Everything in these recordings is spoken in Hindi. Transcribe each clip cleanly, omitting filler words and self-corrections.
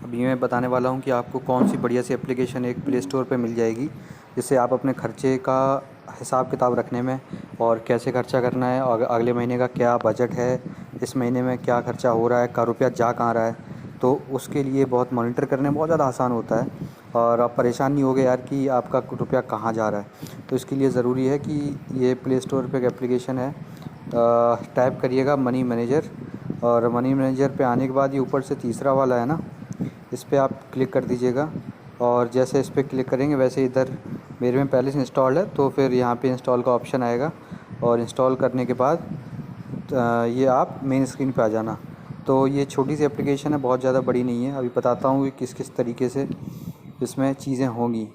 अभी मैं बताने वाला हूँ कि आपको कौन सी बढ़िया सी एप्लीकेशन एक प्ले स्टोर पे मिल जाएगी, जिससे आप अपने खर्चे का हिसाब किताब रखने में और कैसे खर्चा करना है और अगले महीने का क्या बजट है, इस महीने में क्या खर्चा हो रहा है, का रुपया जा कहाँ रहा है, तो उसके लिए बहुत मॉनिटर करने में बहुत ज़्यादा आसान होता है और आप परेशान नहीं होगे यार कि आपका रुपया कहाँ जा रहा है। तो इसके लिए ज़रूरी है कि ये प्ले स्टोर पे एक एप्लीकेशन है, टाइप करिएगा मनी मैनेजर, और मनी मैनेजर पे आने के बाद ये ऊपर से तीसरा वाला है ना, इस पर आप क्लिक कर दीजिएगा। और जैसे इस पर क्लिक करेंगे वैसे इधर मेरे में पहले से इंस्टॉल्ड है, तो फिर यहाँ पे इंस्टॉल का ऑप्शन आएगा और इंस्टॉल करने के बाद ये आप मेन स्क्रीन पे आ जाना। तो ये छोटी सी एप्लीकेशन है, बहुत ज़्यादा बड़ी नहीं है। अभी बताता हूँ कि किस किस तरीके से इसमें चीज़ें होंगी।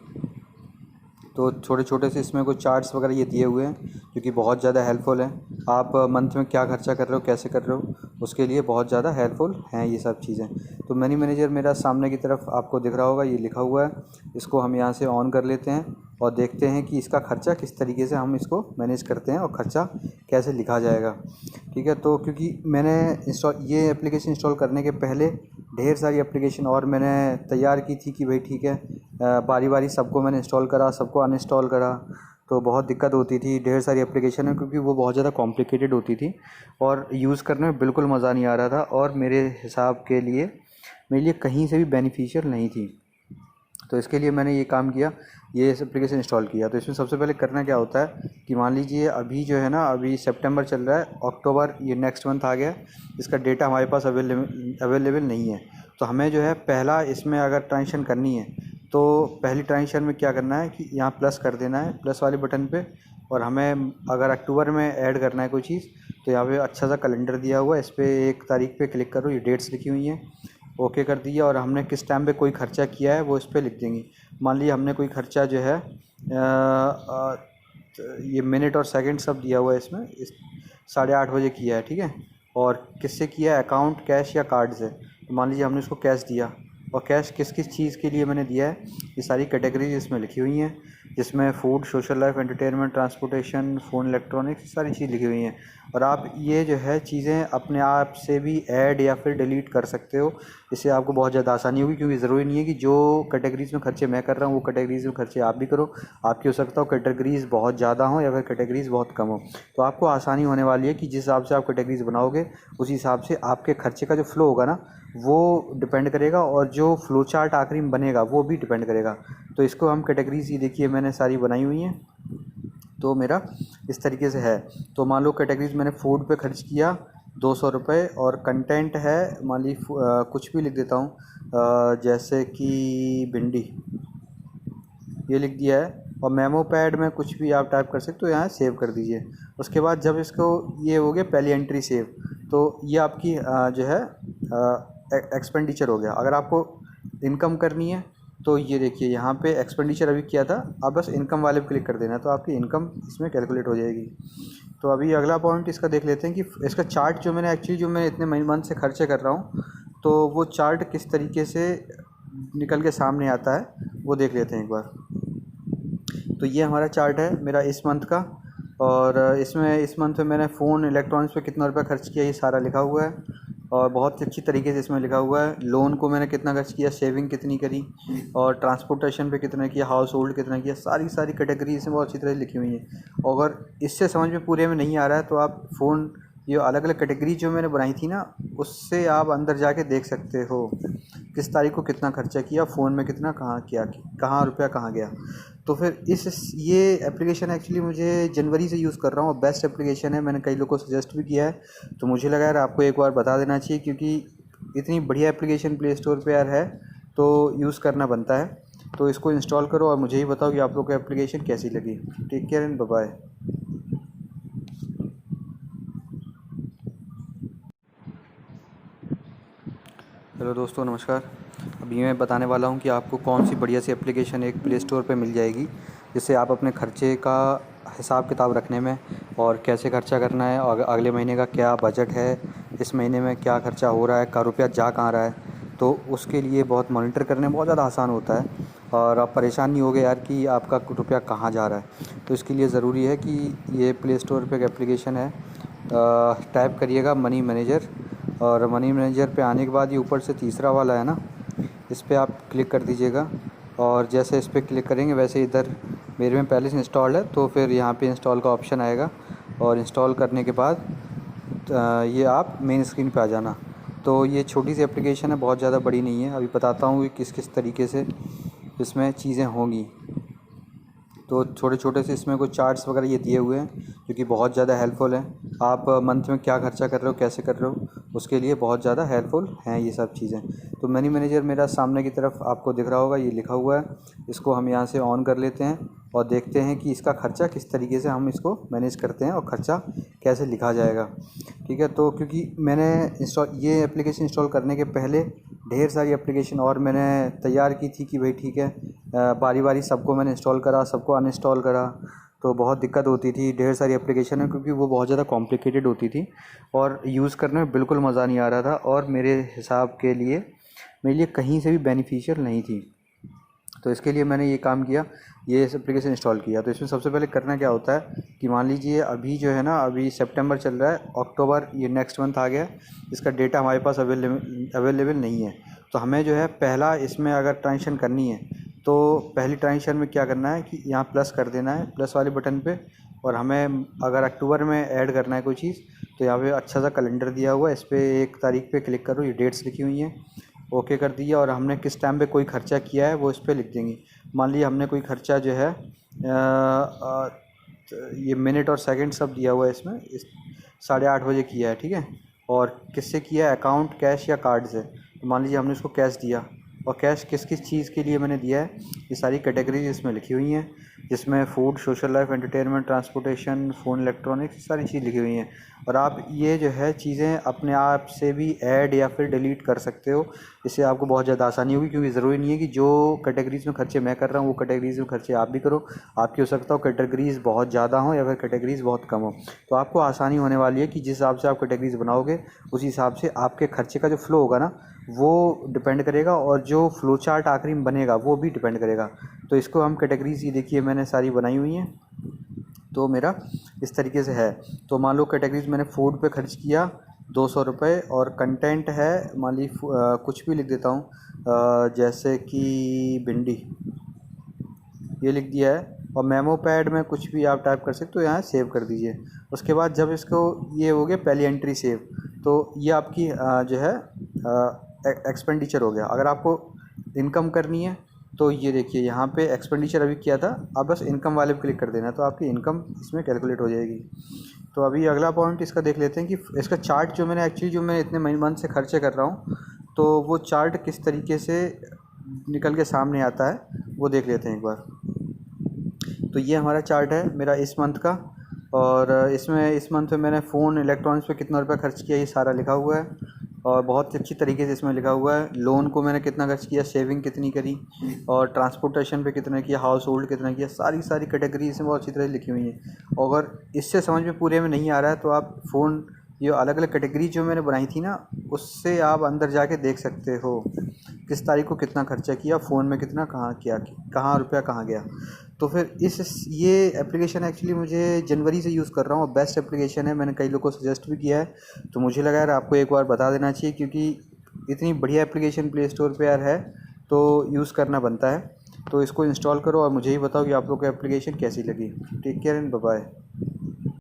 तो छोटे छोटे से इसमें कुछ चार्ट्स वगैरह ये दिए हुए हैं जो कि बहुत ज़्यादा हेल्पफुल हैं। आप मंथ में क्या खर्चा कर रहे हो, कैसे कर रहे हो, उसके लिए बहुत ज़्यादा हेल्पफुल हैं ये सब चीज़ें। तो मनी मैनेजर मेरा सामने की तरफ आपको दिख रहा होगा, ये लिखा हुआ है। इसको हम यहाँ से ऑन कर लेते हैं और देखते हैं कि इसका खर्चा किस तरीके से हम इसको मैनेज करते हैं और ख़र्चा कैसे लिखा जाएगा। ठीक है, तो क्योंकि मैंने ये एप्लीकेशन इंस्टॉल करने के पहले ढेर सारी एप्लीकेशन और मैंने तैयार की थी कि भाई ठीक है, बारी बारी सबको मैंने इंस्टॉल करा, सबको अनइंस्टॉल करा, तो बहुत दिक्कत होती थी। ढेर सारी एप्लीकेशन है क्योंकि वो बहुत ज़्यादा कॉम्प्लिकेटेड होती थी और यूज़ करने में बिल्कुल मज़ा नहीं आ रहा था और मेरे हिसाब के लिए मेरे लिए कहीं से भी बेनिफिशियल नहीं थी। तो इसके लिए मैंने ये काम किया, ये इस एप्लीकेशन इंस्टॉल किया। तो इसमें सबसे पहले करना क्या होता है कि मान लीजिए अभी जो है ना, अभी सितंबर चल रहा है, अक्टूबर ये नेक्स्ट मंथ आ गया, इसका डेटा हमारे पास अवेलेबल नहीं है। तो हमें जो है पहला इसमें अगर ट्रांजेक्शन करनी है तो पहली ट्रांजेक्शन में क्या करना है कि यहाँ प्लस कर देना है, प्लस वाले बटन पे। और हमें अगर अक्टूबर में ऐड करना है कोई चीज़ तो यहाँ पे अच्छा सा कैलेंडर दिया हुआ है, इस पर 1 तारीख पे क्लिक करो, ये डेट्स लिखी हुई हैं, ओके कर दिया। और हमने किस टाइम पे कोई खर्चा किया है वो इस पर लिख देंगे। मान लीजिए हमने कोई खर्चा जो है ये मिनट और सेकंड सब दिया हुआ है इसमें, 8:30 बजे किया है, ठीक है। और किससे किया है, अकाउंट, कैश या कार्ड से। तो मान लीजिए हमने उसको कैश दिया, और कैश किस किस चीज़ के लिए मैंने दिया है, ये सारी कैटेगरीज इसमें लिखी हुई हैं, जिसमें food, social life, entertainment, transportation, phone, electronics, सारी चीज़ लिखी हुई हैं। और आप ये जो है चीज़ें अपने आप से भी ऐड या फिर डिलीट कर सकते हो। इससे आपको बहुत ज़्यादा आसानी होगी, क्योंकि ज़रूरी नहीं है कि जो कैटेगरीज़ में खर्चे मैं कर रहा हूँ वो कैटेगरीज़ में खर्चे आप भी करो। आपकी हो सकता हो कैटेगरीज़ बहुत ज़्यादा हो या फिर कैटेगरीज़ बहुत कम हो। तो आपको आसानी होने वाली है कि जिस हिसाब से आप कैटेगरीज़ बनाओगे उसी हिसाब से आपके खर्चे का जो फ्लो होगा ना वो डिपेंड करेगा, और जो फ्लो चार्ट आखिरी में बनेगा वो भी डिपेंड करेगा। तो इसको हम कैटेगरीज़, ये देखिए मैंने सारी बनाई हुई हैं, तो मेरा इस तरीके से है। तो मान लो कैटेगरीज मैंने फूड पे खर्च किया 200 रुपये, और कंटेंट है मान ली कुछ भी लिख देता हूँ, जैसे कि भिंडी, ये लिख दिया है। और मेमो पैड में कुछ भी आप टाइप कर सकते हो, यहाँ सेव कर दीजिए। उसके बाद जब इसको ये हो गया पहली एंट्री सेव, तो ये आपकी जो है एक्सपेंडिचर हो गया। अगर आपको इनकम करनी है तो ये देखिए यहाँ पे एक्सपेंडिचर अभी किया था, अब बस इनकम वाले पे क्लिक कर देना है, तो आपकी इनकम इसमें कैलकुलेट हो जाएगी। तो अभी अगला पॉइंट इसका देख लेते हैं कि इसका चार्ट जो मैंने इतने मंथ से खर्चे कर रहा हूँ, तो वो चार्ट किस तरीके से निकल के सामने आता है वो देख लेते हैं एक बार। तो ये हमारा चार्ट है मेरा इस मंथ का, और इसमें इस मंथ में मैंने फ़ोन, इलेक्ट्रॉनिक्स पे कितना रुपया खर्च किया ये सारा लिखा हुआ है, और बहुत अच्छी तरीके से इसमें लिखा हुआ है। लोन को मैंने कितना खर्च किया, सेविंग कितनी करी, और ट्रांसपोर्टेशन पे कितना किया, हाउस होल्ड कितना किया, सारी कैटेगरी इसमें बहुत अच्छी तरह लिखी हुई है। और अगर इससे समझ में पूरे में नहीं आ रहा है तो आप फ़ोन, ये अलग अलग कैटेगरी जो मैंने बनाई थी ना, उससे आप अंदर जाके देख सकते हो किस तारीख को कितना खर्चा किया, फ़ोन में कितना कहाँ किया, कहाँ रुपया कहाँ गया। तो फिर ये एप्लीकेशन एक्चुअली मुझे जनवरी से यूज़ कर रहा हूँ, बेस्ट एप्लीकेशन है, मैंने कई लोगों को सजेस्ट भी किया है। तो मुझे लगा यार आपको एक बार बता देना चाहिए, क्योंकि इतनी बढ़िया एप्लीकेशन प्ले स्टोर पे यार है तो यूज़ करना बनता है। तो इसको इंस्टॉल करो और मुझे ही बताओ कि आप लोग को एप्लीकेशन कैसी लगी। Take care and bye bye. Hello दोस्तों, नमस्कार। अभी मैं बताने वाला हूँ कि आपको कौन सी बढ़िया सी एप्लीकेशन एक प्ले स्टोर पे मिल जाएगी, जिससे आप अपने खर्चे का हिसाब किताब रखने में और कैसे खर्चा करना है और अगले महीने का क्या बजट है, इस महीने में क्या खर्चा हो रहा है, का रुपया जा कहाँ रहा है, तो उसके लिए बहुत मॉनिटर करने में बहुत ज़्यादा आसान होता है और आप परेशान नहीं होगे यार कि आपका रुपया कहाँ जा रहा है। तो इसके लिए ज़रूरी है कि ये प्ले स्टोर पर एक एप्लीकेशन है, टाइप करिएगा मनी मैनेजर, और मनी मैनेजर पे आने के बाद ये ऊपर से तीसरा वाला है ना, इस पर आप क्लिक कर दीजिएगा और जैसे इस पर क्लिक करेंगे वैसे इधर मेरे में पहले से इंस्टॉल्ड है, तो फिर यहाँ पे इंस्टॉल का ऑप्शन आएगा और इंस्टॉल करने के बाद ये आप मेन स्क्रीन पे आ जाना। तो ये छोटी सी एप्लीकेशन है, बहुत ज़्यादा बड़ी नहीं है। अभी बताता हूँ कि किस किस तरीके से इसमें चीज़ें होंगी। तो छोटे छोटे से इसमें कुछ चार्ट्स वगैरह ये दिए हुए हैं जो कि बहुत ज़्यादा हेल्पफुल हैं। आप मंथ में क्या खर्चा कर रहे हो, कैसे कर रहे हो, उसके लिए बहुत ज़्यादा हेल्पफुल हैं ये सब चीज़ें। तो मनी मैनेजर मेरा सामने की तरफ आपको दिख रहा होगा, ये लिखा हुआ है। इसको हम यहाँ से ऑन कर लेते हैं और देखते हैं कि इसका खर्चा किस तरीके से हम इसको मैनेज करते हैं और ख़र्चा कैसे लिखा जाएगा। ठीक है, तो क्योंकि मैंने ये एप्लीकेशन इंस्टॉल करने के पहले ढेर सारी एप्लीकेशन और मैंने तैयार की थी कि भाई ठीक है, बारी बारी सबको मैंने इंस्टॉल करा, सबको अनइंस्टॉल करा, तो बहुत दिक्कत होती थी। ढेर सारी एप्लीकेशन है क्योंकि वो बहुत ज़्यादा कॉम्प्लिकेटेड होती थी और यूज़ करने में बिल्कुल मज़ा नहीं आ रहा था और मेरे हिसाब के लिए मेरे लिए कहीं से भी बेनिफिशियल नहीं थी। तो इसके लिए मैंने ये काम किया, ये एप्लीकेशन इंस्टॉल किया। तो इसमें सबसे पहले करना क्या होता है कि मान लीजिए अभी जो है ना, अभी सितंबर चल रहा है, अक्टूबर ये नेक्स्ट मंथ आ गया, इसका डेटा हमारे पास अवेलेबल नहीं है। तो हमें जो है पहला इसमें अगर ट्रांजेक्शन करनी है तो पहली ट्रांजेक्शन में क्या करना है कि यहाँ प्लस कर देना है, प्लस वाले बटन पे। और हमें अगर अक्टूबर में ऐड करना है कोई चीज़ तो यहाँ पे अच्छा सा कैलेंडर दिया हुआ है, इस पर 1 तारीख पे क्लिक करो, ये डेट्स लिखी हुई हैं, ओके कर दिया। और हमने किस टाइम पे कोई ख़र्चा किया है वो इस पर लिख देंगे। मान लीजिए हमने कोई ख़र्चा जो है ये मिनट और सेकंड सब दिया हुआ है इसमें, 8:30 बजे किया है, ठीक है। और किससे किया है, अकाउंट, कैश या कार्ड से। तो मान लीजिए हमने उसको कैश दिया, और कैश किस किस चीज़ के लिए मैंने दिया है, ये सारी कैटेगरीज इसमें लिखी हुई हैं, जिसमें food, social life, entertainment, transportation, phone, electronics, सारी चीज़ लिखी हुई हैं। और आप ये जो है चीज़ें अपने आप से भी ऐड या फिर डिलीट कर सकते हो, इससे आपको बहुत ज़्यादा आसानी होगी। क्योंकि ज़रूरी नहीं है कि जो कैटेगरीज़ में खर्चे मैं कर रहा हूँ वो कैटेगरीज़ में खर्चे आप भी करो। आपकी हो सकता हो कैटेगरीज़ बहुत ज़्यादा हों या फिर कैटेगरीज़ बहुत कम हो, तो आपको आसानी होने वाली है कि जिस हिसाब से आप कैटेगरीज़ बनाओगे उस हिसाब से आपके खर्चे का जो फ्लो होगा ना वो डिपेंड करेगा, और जो फ्लो चार्ट आखिरी में बनेगा वो भी डिपेंड करेगा। तो इसको हम कैटेगरीज़, ये देखिए मैंने सारी बनाई हुई हैं, तो मेरा इस तरीके से है। तो मान लो कैटेगरीज मैंने फूड पे खर्च किया 200 रुपये, और कंटेंट है मान ली कुछ भी लिख देता हूँ, जैसे कि भिंडी, ये लिख दिया है। और मेमो पैड में कुछ भी आप टाइप कर सकते हो, यहाँ सेव कर दीजिए। उसके बाद जब इसको ये हो गया पहली एंट्री सेव, तो ये आपकी जो है एक्सपेंडिचर हो गया। अगर आपको इनकम करनी है तो ये देखिए यहाँ पे एक्सपेंडिचर अभी किया था, आप बस इनकम वाले पे क्लिक कर देना, तो आपकी इनकम इसमें कैलकुलेट हो जाएगी। तो अभी अगला पॉइंट इसका देख लेते हैं कि इसका चार्ट जो मैंने एक्चुअली जो मैं इतने मंथ से खर्चे कर रहा हूँ, तो वो चार्ट किस तरीके से निकल के सामने आता है वो देख लेते हैं एक बार। तो ये हमारा चार्ट है मेरा इस मंथ का, और इसमें इस मंथ में मैंने फ़ोन, इलेक्ट्रॉनिक्स पे कितना रुपया खर्च किया ये सारा लिखा हुआ है, और बहुत अच्छी तरीके से इसमें लिखा हुआ है। लोन को मैंने कितना खर्च किया, सेविंग कितनी करी, और ट्रांसपोर्टेशन पे कितना किया, हाउस होल्ड कितना किया, सारी कैटेगरी इसमें बहुत अच्छी तरह से लिखी हुई हैं। और अगर इससे समझ में पूरे में नहीं आ रहा है तो आप फ़ोन, ये अलग अलग कैटेगरी जो मैंने बनाई थी ना, उससे आप अंदर जाके देख सकते हो किस तारीख को कितना खर्चा किया, फ़ोन में कितना, कहाँ किया, कहाँ रुपया कहाँ गया। तो फिर ये एप्लीकेशन एक्चुअली मुझे जनवरी से यूज़ कर रहा हूँ और बेस्ट एप्लीकेशन है, मैंने कई लोगों को सजेस्ट भी किया है। तो मुझे लगा यार आपको एक बार बता देना चाहिए, क्योंकि इतनी बढ़िया एप्लीकेशन प्ले स्टोर पे यार है तो यूज़ करना बनता है। तो इसको इंस्टॉल करो और मुझे ही बताओ कि आप लोग को एप्लीकेशन कैसी लगी। Take care and bye bye.